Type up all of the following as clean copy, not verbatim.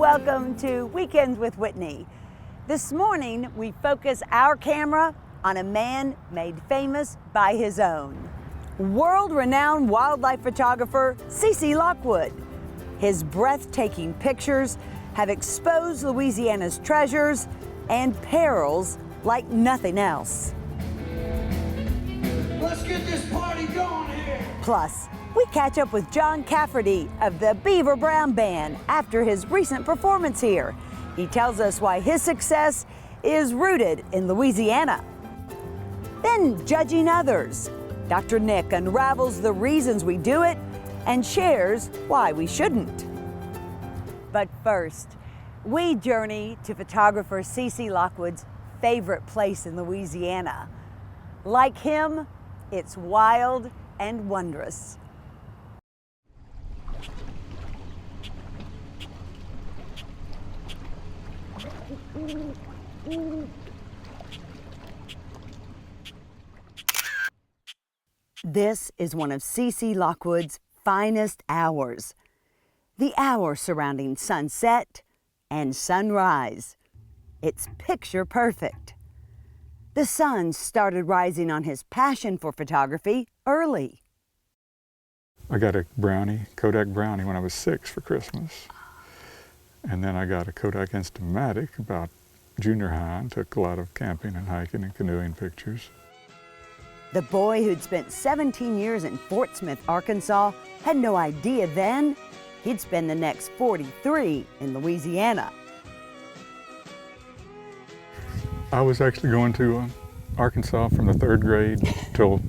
Welcome to Weekends with Whitney. This morning, we focus our camera on a man made famous by his own. World-renowned wildlife photographer CC Lockwood. His breathtaking pictures have exposed Louisiana's treasures and perils like nothing else. Let's get this party going here. Plus, we catch up with John Cafferty of the Beaver Brown Band after his recent performance here. He tells us why his success is rooted in Louisiana. Then, judging others, DR.NICK unravels the reasons we do it and shares why we shouldn't. But first, we journey to photographer CC Lockwood's favorite place in Louisiana. Like him, it's wild and wondrous. This is one of CC Lockwood's finest hours. The hour surrounding sunset and sunrise. It's picture perfect. The sun started rising on his passion for photography early. I got a Kodak Brownie when I was 6 for Christmas. And then I got a Kodak Instamatic about junior high and took a lot of camping and hiking and canoeing pictures. The boy who'd spent 17 years in Fort Smith, Arkansas, had no idea then he'd spend the next 43 in Louisiana. I was actually going to Arkansas from the 3rd grade till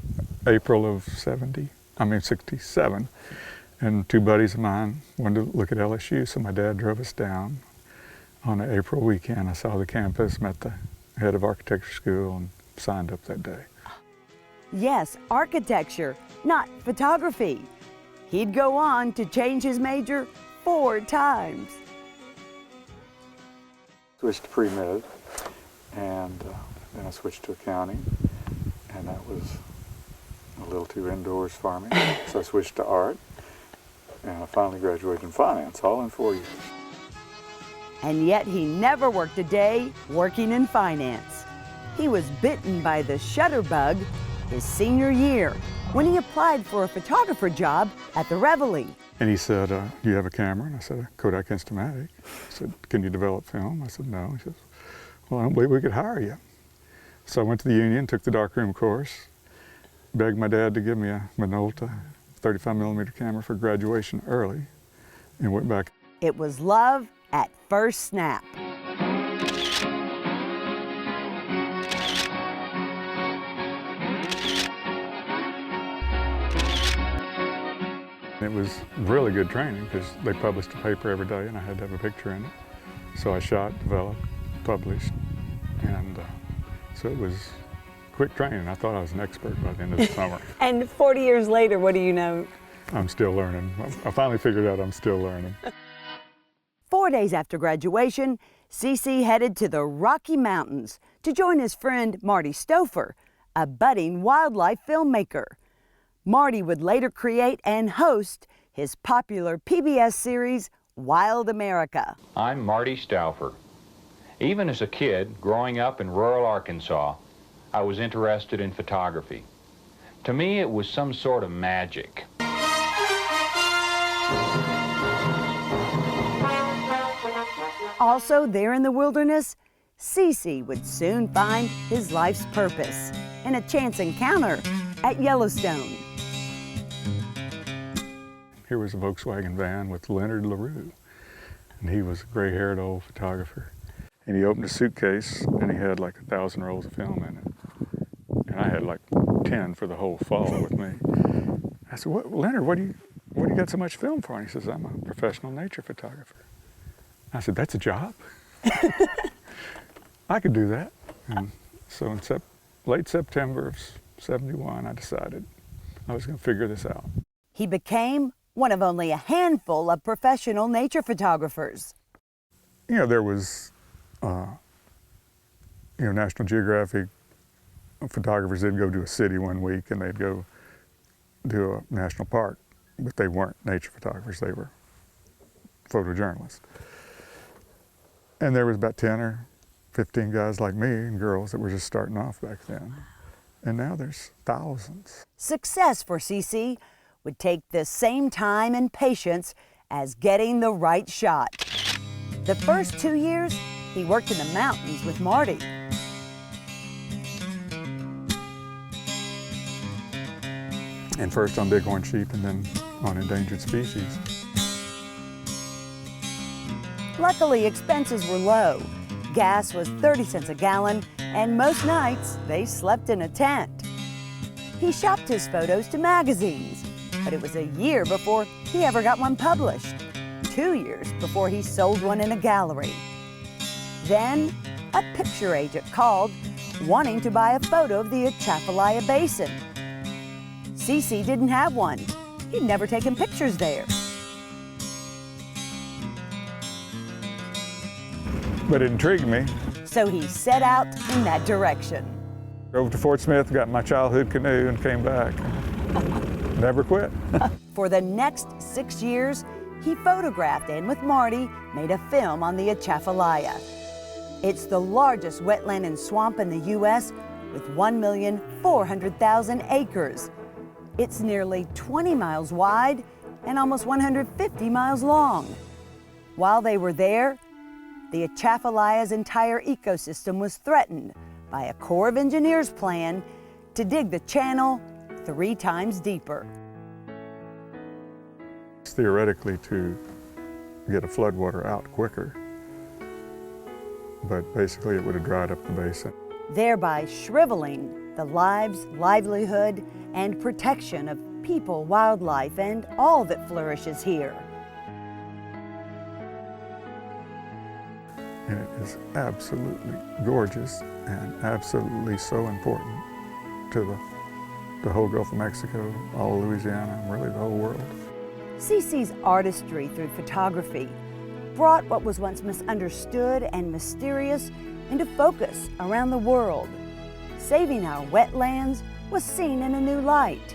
April of 67. And 2 buddies of mine wanted to look at LSU, so my dad drove us down on an April weekend. I saw the campus, met the head of architecture school, and signed up that day. Yes, architecture, not photography. He'd go on to change his major 4 times. Switched to pre-med, and then I switched to accounting, and that was a little too indoors for me. So I switched to art, and I finally graduated in finance, all in 4 years. And yet he never worked a day working in finance. He was bitten by the shutterbug his senior year when he applied for a photographer job at the Reveille. And he said, do you have a camera? And I said, a Kodak Instamatic. I said, can you develop film? I said, no. He says, well, I don't believe we could hire you. So I went to the union, took the darkroom course, begged my dad to give me a Minolta 35mm camera for graduation early, and went back. It was love at first snap. It was really good training because they published a paper every day and I had to have a picture in it. So I shot, developed, published, and so it was quick training. I thought I was an expert by the end of the summer. And 40 years later, what do you know? I'm still learning. I finally figured out I'm still learning. 4 days after graduation, CC headed to the Rocky Mountains to join his friend Marty Stouffer, a budding wildlife filmmaker. Marty would later create and host his popular PBS series, Wild America. I'm Marty Stouffer. Even as a kid growing up in rural Arkansas, I was interested in photography. To me, it was some sort of magic. Also there in the wilderness, CC would soon find his life's purpose in a chance encounter at Yellowstone. Here was a Volkswagen van with Leonard LaRue, and he was a gray-haired old photographer. And he opened a suitcase, and he had like 1,000 rolls of film in it. And I had like 10 for the whole fall with me. I said, Leonard, what do you got so much film for? And he says, I'm a professional nature photographer. I said, that's a job? I could do that. And so in late September of '71, I decided I was going to figure this out. He became one of only a handful of professional nature photographers. You know, there was, National Geographic photographers, they'd go to a city one week and they'd go do a national park, but they weren't nature photographers, they were photojournalists. And there was about 10 or 15 guys like me and girls that were just starting off back then. And now there's thousands. Success for CC would take the same time and patience as getting the right shot. The first 2 years, he worked in the mountains with Marty. And first on bighorn sheep and then on endangered species. Luckily, expenses were low. Gas was 30 cents a gallon, and most nights they slept in a tent. He shopped his photos to magazines, but it was a year before he ever got one published. 2 years before he sold one in a gallery. Then, a picture agent called, wanting to buy a photo of the Atchafalaya Basin. CC didn't have one. He'd never taken pictures there. But it intrigued me. So he set out in that direction. Drove to Fort Smith, got my childhood canoe, and came back. Never quit. For the next 6 years, he photographed and with Marty made a film on the Atchafalaya. It's the largest wetland and swamp in the U.S. with 1,400,000 acres. It's nearly 20 miles wide and almost 150 miles long. While they were there, the Atchafalaya's entire ecosystem was threatened by a Corps of Engineers plan to dig the channel 3 times deeper. Theoretically to get a floodwater out quicker, but basically it would have dried up the basin. Thereby shriveling the lives, livelihood, and protection of people, wildlife, and all that flourishes here. And it is absolutely gorgeous and absolutely so important to the whole Gulf of Mexico, all of Louisiana, and really the whole world. CC's artistry through photography brought what was once misunderstood and mysterious into focus around the world. Saving our wetlands was seen in a new light.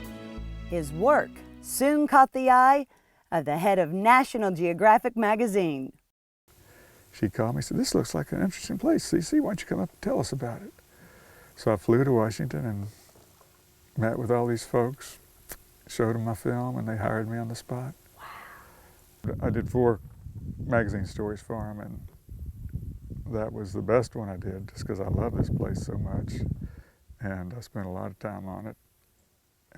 His work soon caught the eye of the head of National Geographic magazine. She called me and said, "This looks like an interesting place, CC, why don't you come up and tell us about it?" So I flew to Washington and met with all these folks, showed them my film, and they hired me on the spot. Wow. I did 4 magazine stories for them, and that was the best one I did, just because I love this place so much. And I spent a lot of time on it.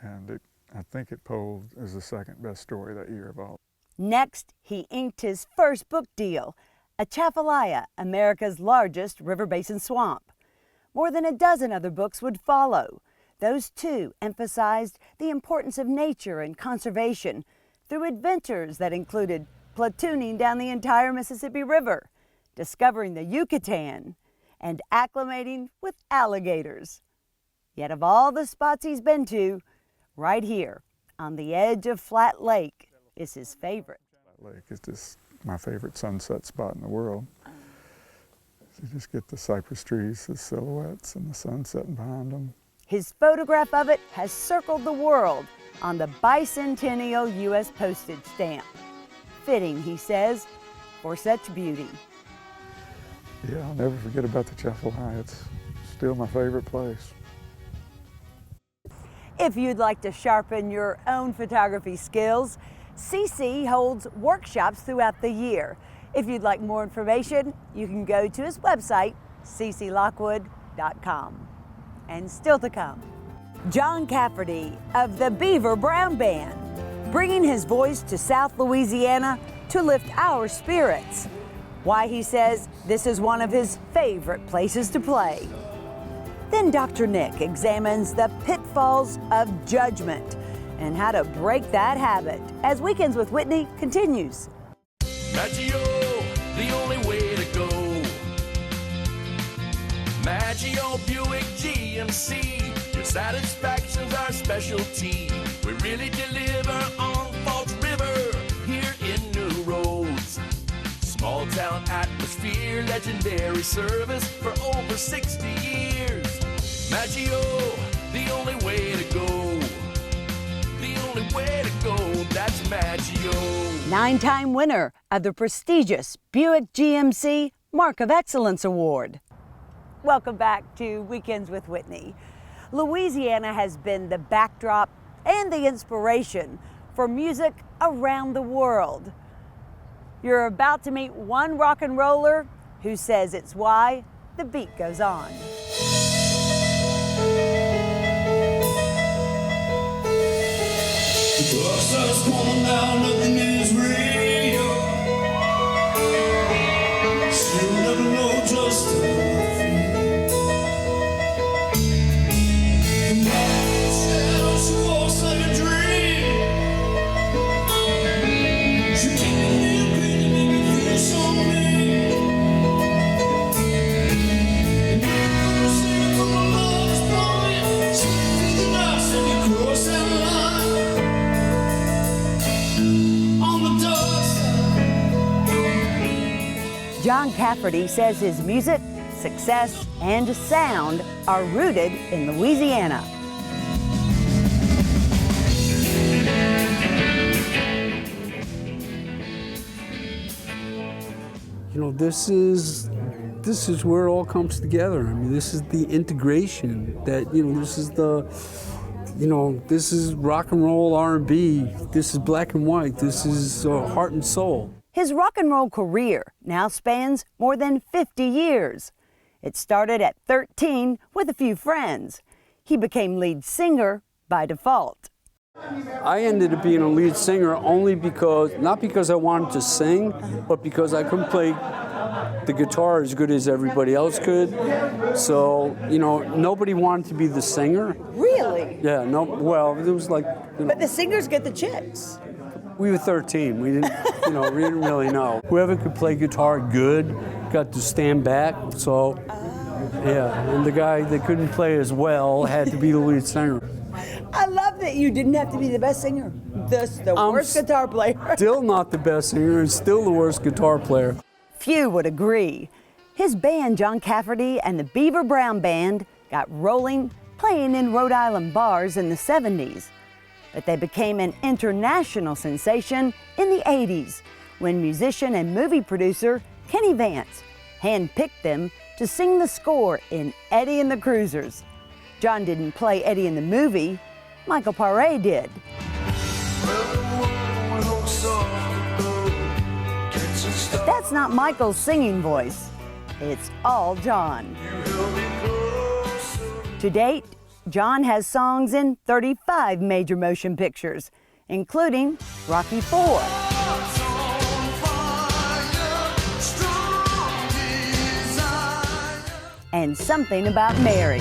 And I think it polled as the 2nd best story that year of all. Next, he inked his first book deal, Atchafalaya, America's largest river basin swamp. More than a dozen other books would follow. Those 2 emphasized the importance of nature and conservation through adventures that included platooning down the entire Mississippi River, discovering the Yucatan, and acclimating with alligators. Yet of all the spots he's been to, right here on the edge of Flat Lake is his favorite. Flat Lake is just my favorite sunset spot in the world. You just get the cypress trees, the silhouettes, and the sun setting behind them. His photograph of it has circled the world on the bicentennial U.S. postage stamp. Fitting, he says, for such beauty. Yeah, I'll never forget about the Atchafalaya. It's still my favorite place. If you'd like to sharpen your own photography skills, CC holds workshops throughout the year. If you'd like more information, you can go to his website, cclockwood.com. And still to come, John Cafferty of the Beaver Brown Band, bringing his voice to South Louisiana to lift our spirits. Why he says this is one of his favorite places to play. Then DR.NICK examines the pitfalls of judgment and how to break that habit as Weekends with Whitney continues. Maggio, the only way to go. Maggio Buick GMC, your satisfaction's our specialty. We really deliver on Falls River, here in New Roads. Small town atmosphere, legendary service for over 60 years. Maggio, the only way to go. The only way to go, that's Maggio. 9-time winner of the prestigious Buick GMC Mark of Excellence Award. Welcome back to Weekends with Whitney. Louisiana has been the backdrop and the inspiration for music around the world. You're about to meet one rock and roller who says it's why the beat goes on. Going down, nothing is real. You'll never know just how I feel. She walks like a dream. She gave me a grin to make me feel so mean. I'm singing for my love is blowing. Slip through the night, so you cross that line. John Cafferty says his music, success, and sound are rooted in Louisiana. You know, this is where it all comes together. I mean, this is the integration that, you know, this is rock and roll, R&B, this is black and white, this is heart and soul. His rock and roll career now spans more than 50 years. It started at 13 with a few friends. He became lead singer by default. I ended up being a lead singer only because, not because I wanted to sing, but because I couldn't play the guitar as good as everybody else could. So, you know, nobody wanted to be the singer. Really? Yeah, no, well, it was like, you know. But the singers get the chicks. We were 13. We didn't, you know, we didn't really know. Whoever could play guitar good got to stand back. So, yeah, and the guy that couldn't play as well had to be the lead singer. I love that you didn't have to be the best singer. The worst guitar player. Still not the best singer and still the worst guitar player. Few would agree. His band, John Cafferty and the Beaver Brown Band, got rolling, playing in Rhode Island bars in the 70s. But they became an international sensation in the 80s when musician and movie producer Kenny Vance handpicked them to sing the score in Eddie and the Cruisers. John didn't play Eddie in the movie, Michael Paré did. But that's not Michael's singing voice. It's all John. To date, John has songs in 35 major motion pictures, including Rocky IV. And Something About Mary.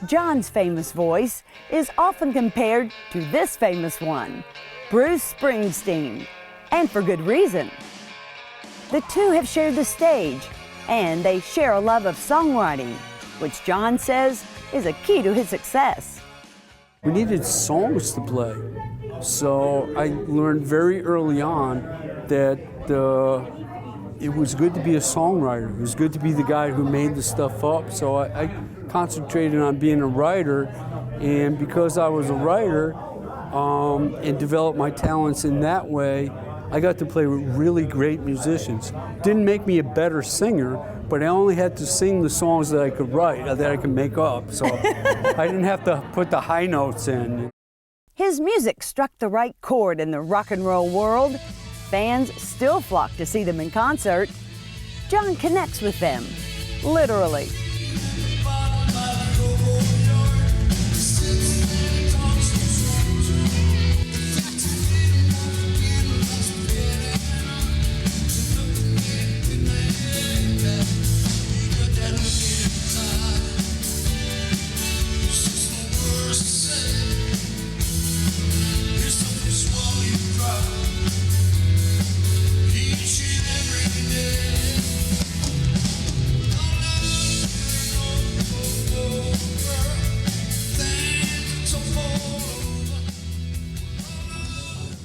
John's famous voice is often compared to this famous one, Bruce Springsteen, and for good reason. The two have shared the stage, and they share a love of songwriting, which John says is a key to his success. We needed songs to play, so I learned very early on that it was good to be a songwriter. It was good to be the guy who made the stuff up, so I concentrated on being a writer, and because I was a writer and developed my talents in that way, I got to play with really great musicians. Didn't make me a better singer, but I only had to sing the songs that I could write, that I could make up, so I didn't have to put the high notes in. His music struck the right chord in the rock and roll world. Fans still flock to see them in concert. John connects with them, literally.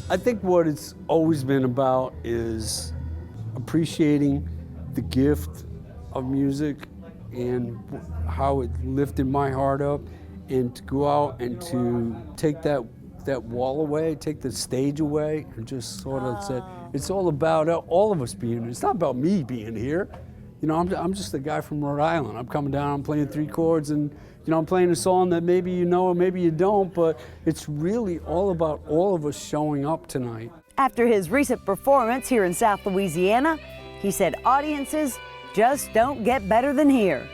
I think what it's always been about is appreciating the gift of music and how it lifted my heart up, and to go out and to take that that wall away, take the stage away, and just sort of say, it's all about all of us being here. It's not about me being here. You know, I'm just a guy from Rhode Island. I'm coming down, I'm playing 3 chords, and you know, I'm playing a song that maybe you know or maybe you don't, but it's really all about all of us showing up tonight. After his recent performance here in South Louisiana, he said audiences just don't get better than here.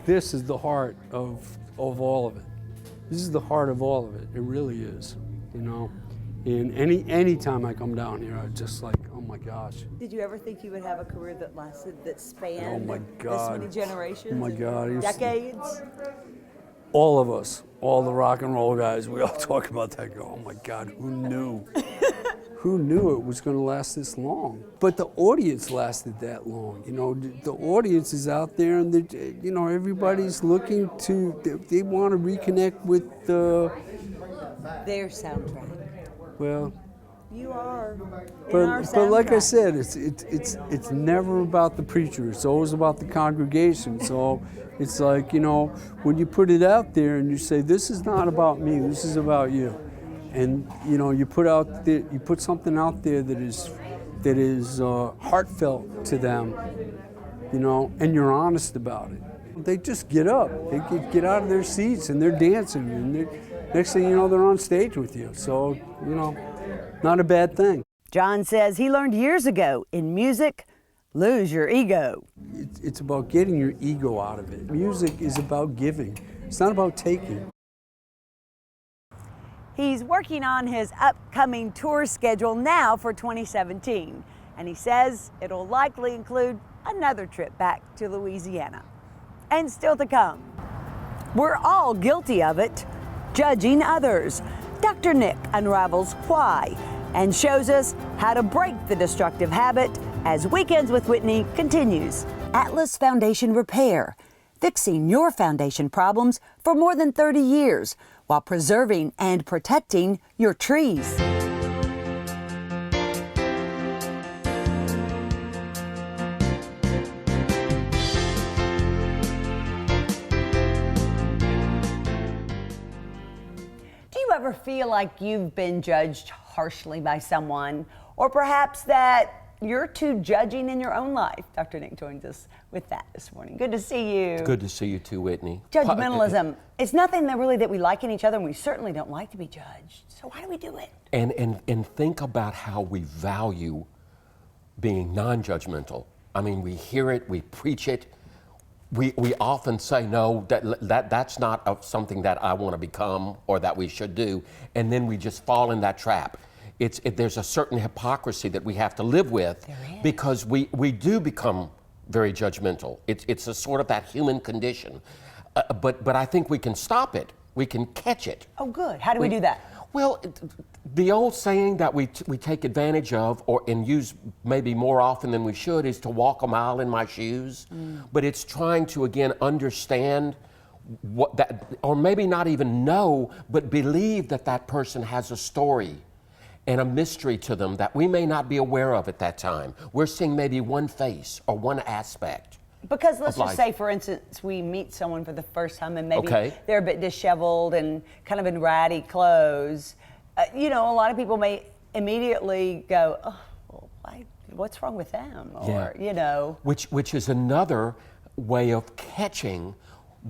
This is the heart of all of it. This is the heart of all of it. It really is, you know. And any time I come down here, I'm just like, oh my gosh. Did you ever think you would have a career that lasted, that spanned Oh my this God. many generations? Oh my God. Decades? All of us, all the rock and roll guys, we all talk about that. Go, oh my God, who knew? Who knew it was going to last this long? But the audience lasted that long. You know, the audience is out there, and you know, everybody's looking to. They want to reconnect with Their soundtrack. well. You are in our But like I soundtrack. said, it's never about the preacher. It's always about the congregation. So it's like, you know, when you put it out there and you say, this is not about me, this is about you. And you know, you put something out there that is heartfelt to them, you know, and you're honest about it. They just get up, they get out of their seats, and they're dancing, and next thing you know, they're on stage with you. So, you know, not a bad thing. John says he learned years ago in music, lose your ego. It's about getting your ego out of it. Music is about giving. It's not about taking. He's working on his upcoming tour schedule now for 2017, and he says it'll likely include another trip back to Louisiana. And still to come. We're all guilty of it, judging others. DR.NICK unravels why and shows us how to break the destructive habit as Weekends with Whitney continues. Atlas Foundation Repair, fixing your foundation problems for more than 30 years while preserving and protecting your trees. Do you ever feel like you've been judged harshly by someone, or perhaps that you're too judging in your own life? DR.NICK joins us with that this morning. Good to see you. It's good to see you too, Whitney. Judgmentalism, it's nothing that really that we like in each other, and we certainly don't like to be judged. So why do we do it? And think about how we value being non-judgmental. I mean, we hear it, we preach it. We often say, no, that's not something that I want to become or that we should do, and then we just fall in that trap. There's a certain hypocrisy that we have to live with because we do become very judgmental. It's a sort of that human condition, but I think we can stop it. We can catch it. Oh, good. How do we do that? Well, the old saying that we take advantage of and use maybe more often than we should is to walk a mile in my shoes. But it's trying to, again, understand what that, or maybe not even know, but believe that that person has a story and a mystery to them that we may not be aware of at that time. We're seeing maybe one face or one aspect. Because let's just life. say, for instance, we meet someone for the first time and maybe Okay. they're a bit disheveled and kind of in ratty clothes. You know, a lot of people may immediately go, oh, well, what's wrong with them? Or, you know. Which is another way of catching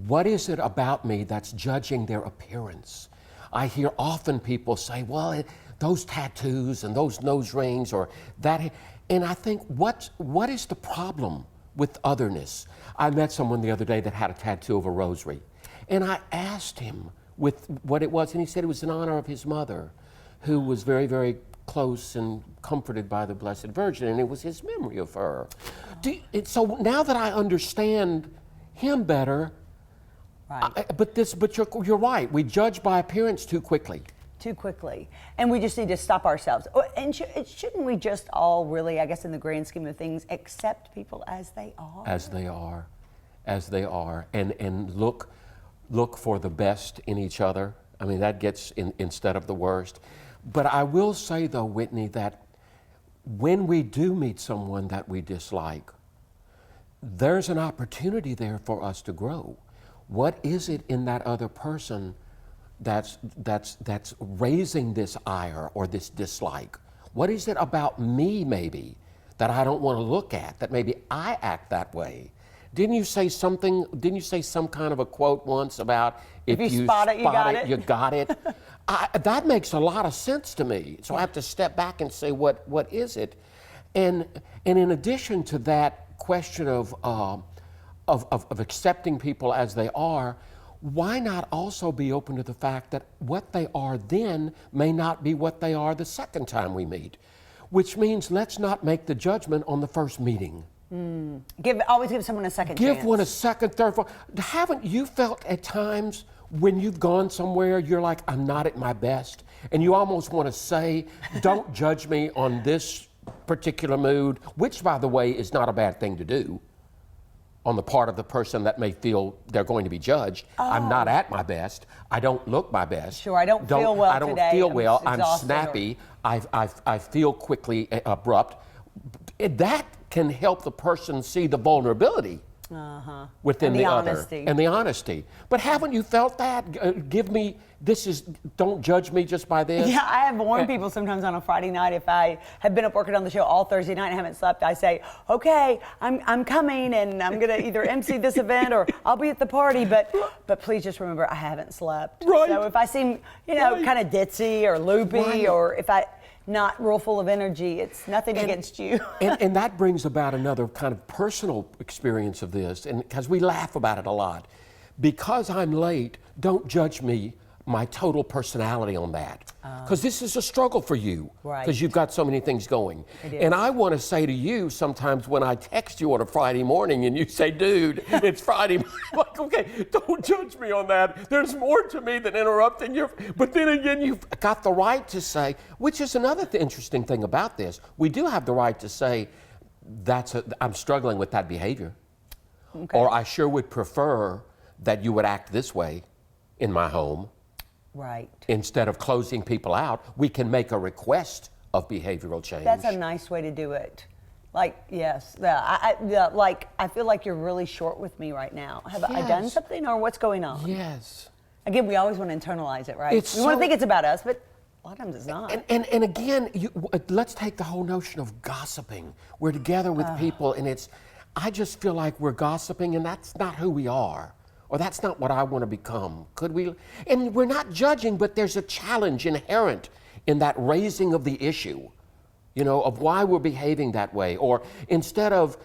what is it about me that's judging their appearance. I hear often people say, well, those tattoos and those nose rings or that, and I think what is the problem with otherness? I met someone the other day that had a tattoo of a rosary, and I asked him with what it was, and he said it was in honor of his mother, who was very, very close and comforted by the Blessed Virgin, and it was his memory of her. So now that I understand him better, Right. but you're right, we judge by appearance too quickly. Too quickly. And we just need to stop ourselves. And shouldn't we just all really, I guess in the grand scheme of things, accept people as they are? As they are, and look for the best in each other. I mean, that gets instead of the worst. But I will say though, Whitney, that when we do meet someone that we dislike, there's an opportunity there for us to grow. What is it in that other person that's raising this ire or this dislike? What is it about me maybe that I don't want to look at, that maybe I act that way? Didn't you say some kind of a quote once about if you spot it, you got it? That makes a lot of sense to me. So I have to step back and say, what is it? And in addition to that question of accepting people as they are, why not also be open to the fact that what they are then may not be what they are the second time we meet? Which means let's not make the judgment on the first meeting. Always give someone a second chance. Give one a second, third, fourth. Haven't you felt at times when you've gone somewhere, you're like, I'm not at my best, and you almost want to say, don't judge me on this particular mood, which, by the way, is not a bad thing to do on the part of the person that may feel they're going to be judged. I'm not at my best. I don't look my best. Sure, I don't feel well I don't today. feel well. I'm exhausted snappy. I feel quickly abrupt. That can help the person see the vulnerability within And the the other honesty. and the honesty. But haven't you felt that? Don't judge me just by this. Yeah, I have warned people sometimes on a Friday night, if I have been up working on the show all Thursday night and haven't slept, I say, okay, I'm coming and I'm gonna either MC this event or I'll be at the party, but please just remember I haven't slept. Right. So if I seem, kind of ditzy or loopy, or if I not real full of energy, it's nothing against you. and that brings about another kind of personal experience of this, and because we laugh about it a lot. Because I'm late, don't judge me, my total personality on that. Because this is a struggle for you. Right. Because you've got so many things going. It is. And I want to say to you, sometimes when I text you on a Friday morning and you say, dude, it's Friday, I'm like, okay, don't judge me on that. There's more to me than interrupting you. But then again, you've got the right to say, which is another interesting thing about this. We do have the right to say, I'm struggling with that behavior. Okay. Or I sure would prefer that you would act this way in my home. Right. Instead of closing people out, we can make a request of behavioral change. That's a nice way to do it. Like, yes, I feel like you're really short with me right now. Have I done something, or what's going on? Yes. Again, we always want to internalize it, right? We want so- to think it's about us, but a lot of times it's not. And again, let's take the whole notion of gossiping. We're together with people, and I just feel like we're gossiping, and that's not who we are. Or that's not what I want to become. Could we? And we're not judging, but there's a challenge inherent in that raising of the issue, of why we're behaving that way. Or instead of,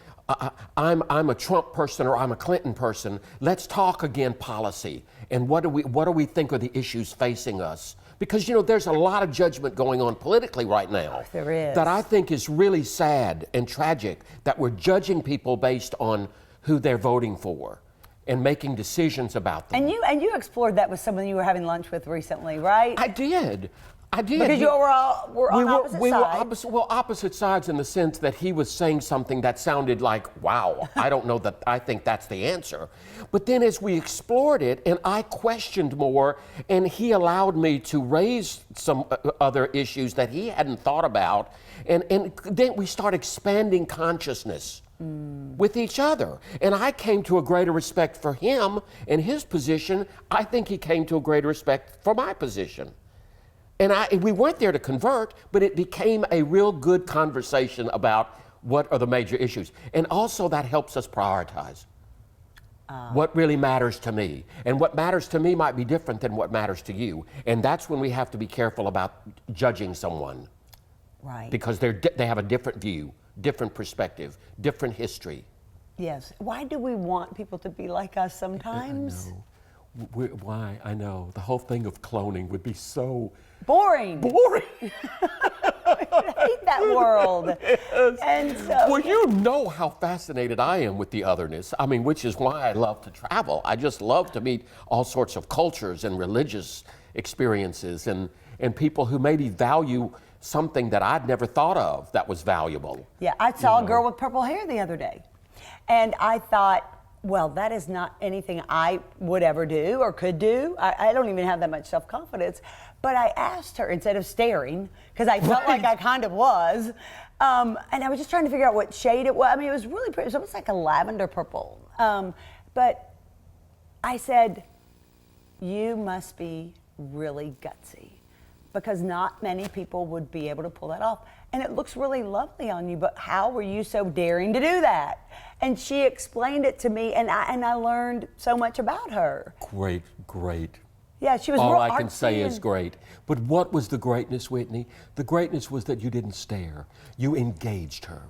I'm a Trump person or I'm a Clinton person, let's talk again policy. And what do we think are the issues facing us? Because, there's a lot of judgment going on politically right now. There is. That I think is really sad and tragic, that we're judging people based on who they're voting for and making decisions about them. And you explored that with someone you were having lunch with recently, right? I did. Because you were on opposite sides. Opposite sides in the sense that he was saying something that sounded like, wow, I don't know that I think that's the answer. But then as we explored it and I questioned more, and he allowed me to raise some other issues that he hadn't thought about, and then we start expanding consciousness with each other. And I came to a greater respect for him and his position. I think he came to a greater respect for my position. And we weren't there to convert, but it became a real good conversation about what are the major issues. And also that helps us prioritize what really matters to me. And what matters to me might be different than what matters to you. And that's when we have to be careful about judging someone. Right. Because they have a different view, different perspective, different history. Yes. Why do we want people to be like us sometimes? I know. Why? I know. The whole thing of cloning would be so boring. I hate that world. Yes. And so, well, you know how fascinated I am with the otherness. I mean, which is why I love to travel. I just love to meet all sorts of cultures and religious experiences and people who maybe value something that I'd never thought of that was valuable. Yeah, I saw a girl with purple hair the other day. And I thought, Well, that is not anything I would ever do or could do. I don't even have that much self-confidence. But I asked her, instead of staring, because I felt like I kind of was, and I was just trying to figure out what shade it was. I mean, it was really pretty. It was almost like a lavender purple. But I said, you must be really gutsy, because not many people would be able to pull that off. And it looks really lovely on you, but how were you so daring to do that? And she explained it to me, and I learned so much about her. Great, great. Yeah, she was All real I can artsy say is and- great. But what was the greatness, Whitney? The greatness was that you didn't stare. You engaged her.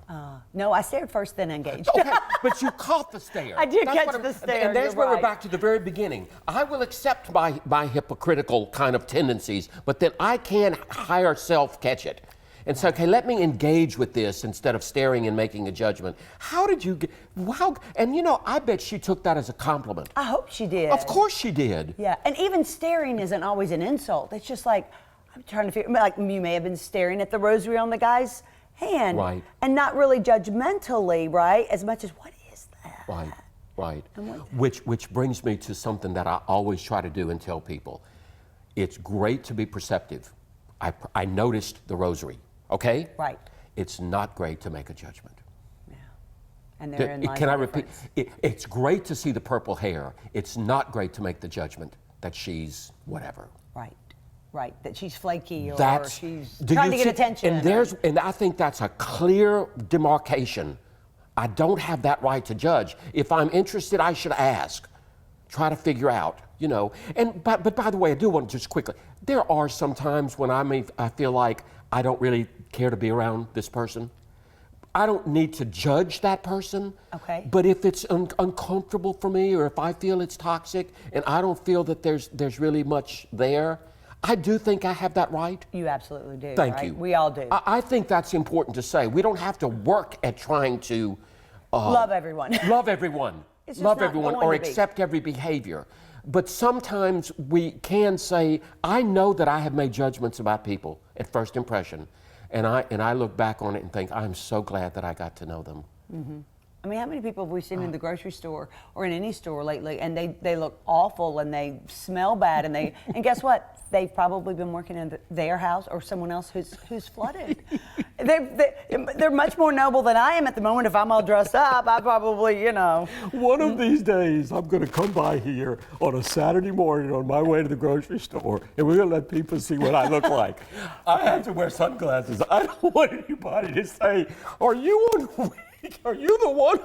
No, I stared first, then engaged. Okay, but you caught the stare. I did catch what I'm- the stare, And there's you're where we're right. back to the very beginning. I will accept my hypocritical kind of tendencies, but then I can higher self catch it. And so, okay, let me engage with this instead of staring and making a judgment. How did you get, wow, and you know, I bet she took that as a compliment. I hope she did. Of course she did. Yeah, and even staring isn't always an insult. It's just like, I'm trying to figure, like you may have been staring at the rosary on the guy's hand. Right. And not really judgmentally, right? As much as, what is that? Right, right. And what- Which brings me to something that I always try to do and tell people. It's great to be perceptive. I noticed the rosary, okay? Right. It's not great to make a judgment. Yeah. And therein lies Can I the repeat? difference. It's great to see the purple hair. It's not great to make the judgment that she's whatever. Right, right. That she's flaky or she's do trying you to get see- attention. And I think that's a clear demarcation. I don't have that right to judge. If I'm interested, I should ask. Try to figure out, you know. And but by the way, I do want to just quickly. There are some times when I feel like I don't really care to be around this person. I don't need to judge that person. Okay. But if it's uncomfortable for me, or if I feel it's toxic, and I don't feel that there's really much there, I do think I have that right. You absolutely do. Thank right? you. We all do. I think that's important to say. We don't have to work at trying to Love everyone. love everyone, It's just love not everyone, going or to be. accept every behavior. But sometimes we can say, I know that I have made judgments about people at first impression, and I look back on it and think, I'm so glad that I got to know them. I mean, how many people have we seen in the grocery store or in any store lately, and they look awful and they smell bad, and guess what? They've probably been working in their house or someone else who's flooded. They're much more noble than I am at the moment. If I'm all dressed up, I probably, you know. One of these days, I'm going to come by here on a Saturday morning on my way to the grocery store, and we're going to let people see what I look like. I have to wear sunglasses. I don't want anybody to say, are you on week? Are you the one?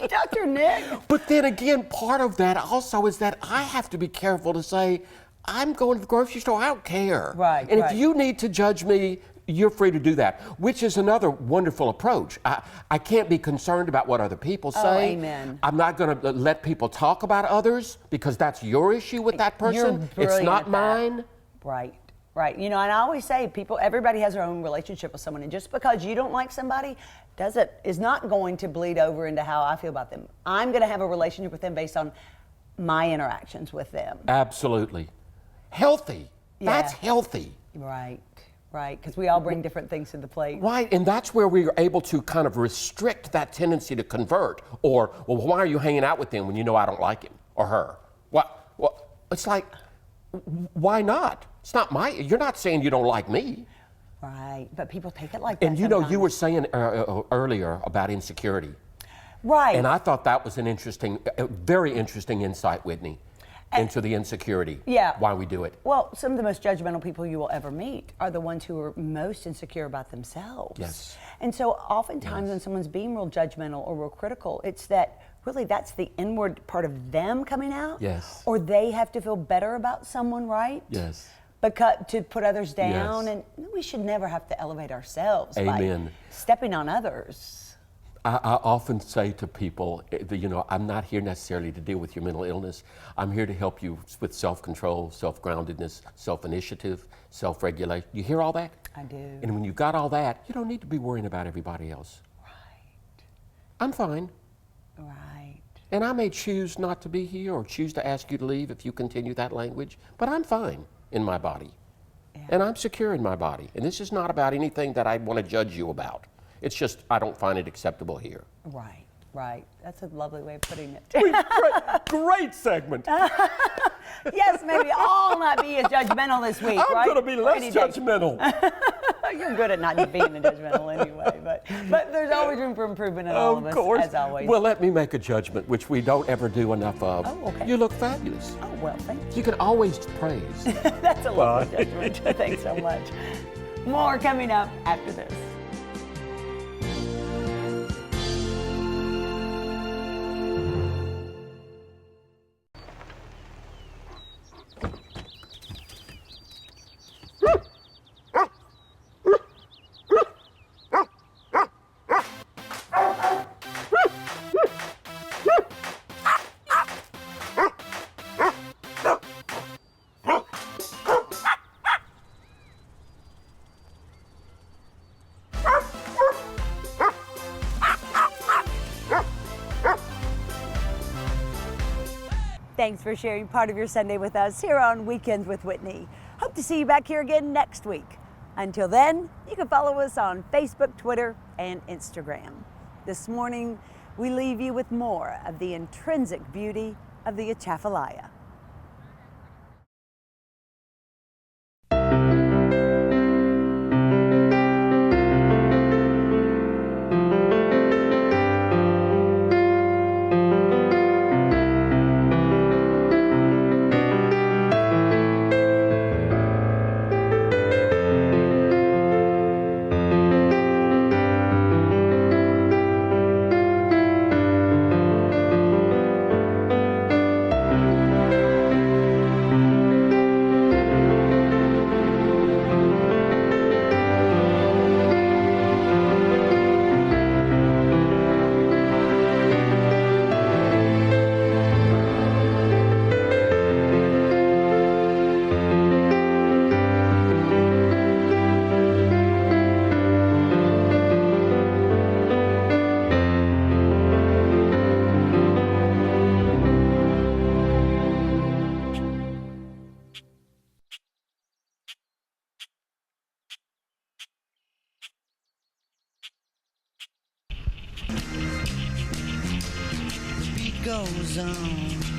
Dr. Nick. But then again, part of that also is that I have to be careful to say, I'm going to the grocery store, I don't care. Right, And right. if you need to judge me, you're free to do that, which is another wonderful approach. I can't be concerned about what other people say. amen. I'm not going to let people talk about others, because that's your issue with that You're person. It's brilliant not at that. mine. Right, right. You know, and I always say, everybody has their own relationship with someone, and just because you don't like somebody is not going to bleed over into how I feel about them. I'm going to have a relationship with them based on my interactions with them. Absolutely. Healthy. Yeah. That's healthy. Right, right. Because we all bring different things to the plate. Right, and that's where we are able to kind of restrict that tendency to convert. Or, well, why are you hanging out with him when you know I don't like him or her? Well, it's like, why not? It's not you're not saying you don't like me. Right, but people take it like that. And you know, you sometimes. were saying earlier about insecurity. Right. And I thought that was an interesting, very interesting insight, Whitney, into the insecurity. Yeah. Why we do it. Well, some of the most judgmental people you will ever meet are the ones who are most insecure about themselves. Yes. And so oftentimes when someone's being real judgmental or real critical, it's that really that's the inward part of them coming out. Yes. Or they have to feel better about someone, right? Yes. Because to put others down, Yes. and we should never have to elevate ourselves Amen. by stepping on others. I often say to people, you know, I'm not here necessarily to deal with your mental illness. I'm here to help you with self-control, self-groundedness, self-initiative, self-regulation. You hear all that? I do. And when you've got all that, you don't need to be worrying about everybody else. Right, I'm fine. right. And I may choose not to be here or choose to ask you to leave if you continue that language, but I'm fine in my body. Yeah. And I'm secure in my body. And this is not about anything that I want to judge you about. It's just I don't find it acceptable here. Right, Right. That's a lovely way of putting it. Great segment. Yes, maybe I'll not be as judgmental this week, I'm right? going to be less judgmental. You're good at not being judgmental anyway, but there's always room for improvement in all of us, course. as always. Well, let me make a judgment, which we don't ever do enough of. Oh, okay. You look fabulous. Oh, well, thank you. You can always praise. That's a lovely judgment. Thanks so much. More coming up after this. Thanks for sharing part of your Sunday with us here on Weekends with Whitney. Hope to see you back here again next week. Until then, you can follow us on Facebook, Twitter, and Instagram. This morning, we leave you with more of the intrinsic beauty of the Atchafalaya. Goes on.